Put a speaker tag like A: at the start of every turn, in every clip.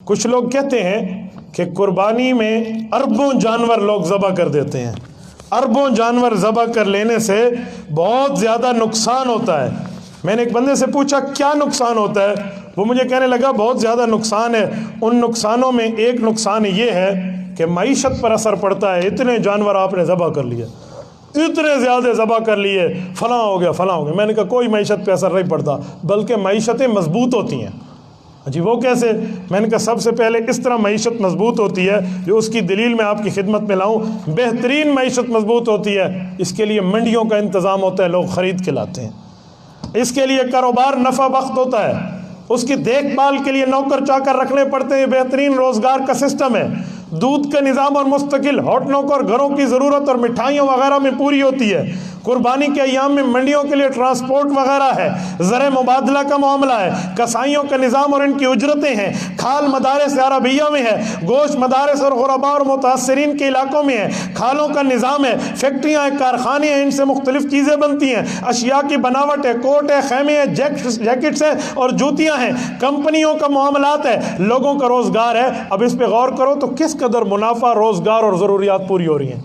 A: کچھ لوگ کہتے ہیں کہ قربانی میں اربوں جانور لوگ ذبح کر دیتے ہیں، اربوں جانور ذبح کر لینے سے بہت زیادہ نقصان ہوتا ہے۔ میں نے ایک بندے سے پوچھا کیا نقصان ہوتا ہے، وہ مجھے کہنے لگا بہت زیادہ نقصان ہے۔ ان نقصانوں میں ایک نقصان یہ ہے کہ معیشت پر اثر پڑتا ہے، اتنے جانور آپ نے ذبح کر لیے، اتنے زیادہ ذبح کر لیے، فلاں ہو گیا فلاں ہو گیا۔ میں نے کہا کوئی معیشت پہ اثر نہیں پڑتا، بلکہ معیشتیں مضبوط ہوتی ہیں۔ جی وہ کیسے؟ میں نے کہا سب سے پہلے اس طرح معیشت مضبوط ہوتی ہے، جو اس کی دلیل میں آپ کی خدمت میں لاؤں۔ بہترین معیشت مضبوط ہوتی ہے، اس کے لیے منڈیوں کا انتظام ہوتا ہے، لوگ خرید کے لاتے ہیں۔ اس کے لیے کاروبار نفع بخش ہوتا ہے، اس کی دیکھ بھال کے لیے نوکر چاکر رکھنے پڑتے ہیں، بہترین روزگار کا سسٹم ہے۔ دودھ کا نظام اور مستقل ہوٹلوں کو اور گھروں کی ضرورت اور مٹھائیوں وغیرہ میں پوری ہوتی ہے۔ قربانی کے ایام میں منڈیوں کے لیے ٹرانسپورٹ وغیرہ ہے، زر مبادلہ کا معاملہ ہے، کسائیوں کا نظام اور ان کی اجرتیں ہیں، کھال مدارس عربیہ میں ہے، گوشت مدارس اور غرباء اور متاثرین کے علاقوں میں ہے، کھالوں کا نظام ہے، فیکٹریاں ہیں، کارخانے ہیں، ان سے مختلف چیزیں بنتی ہیں، اشیاء کی بناوٹ ہے، کوٹ ہے، خیمے ہیں، جیکٹس ہیں اور جوتیاں ہیں، کمپنیوں کا معاملات ہے، لوگوں کا روزگار ہے۔ اب اس پہ غور کرو تو کس قدر منافع، روزگار اور ضروریات پوری ہو رہی ہیں۔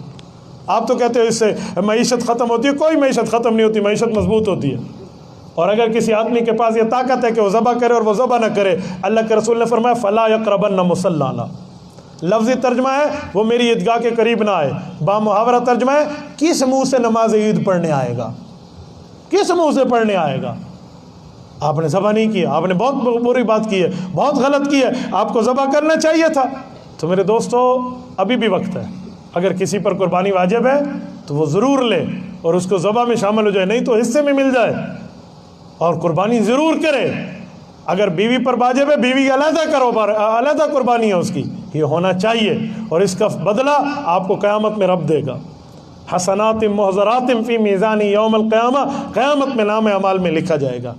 A: آپ تو کہتے ہو اس سے معیشت ختم ہوتی ہے، کوئی معیشت ختم نہیں ہوتی، معیشت مضبوط ہوتی ہے۔ اور اگر کسی آدمی کے پاس یہ طاقت ہے کہ وہ ذبح کرے اور وہ ذبح نہ کرے، اللہ کے رسول نے فرمایا فَلَا يَقْرَبَنَّ مُصَلَّانَا، لفظی ترجمہ ہے وہ میری عیدگاہ کے قریب نہ آئے، بامحاورہ ترجمہ ہے کس منہ سے نماز عید پڑھنے آئے گا، کس منہ سے پڑھنے آئے گا۔ آپ نے ذبح نہیں کیا، آپ نے بہت بری بات کی ہے، بہت غلط کی ہے، آپ کو ذبح کرنا چاہیے تھا۔ تو میرے دوستو ابھی بھی وقت ہے، اگر کسی پر قربانی واجب ہے تو وہ ضرور لے اور اس کو ذبح میں شامل ہو جائے، نہیں تو حصے میں مل جائے، اور قربانی ضرور کرے۔ اگر بیوی پر واجب ہے، بیوی علیحدہ کرو، علیحدہ قربانی ہے اس کی، یہ ہونا چاہیے، اور اس کا بدلہ آپ کو قیامت میں رب دے گا۔ حسنات محضرات فی میزان یوم القیامہ، قیامت میں نام اعمال میں لکھا جائے گا۔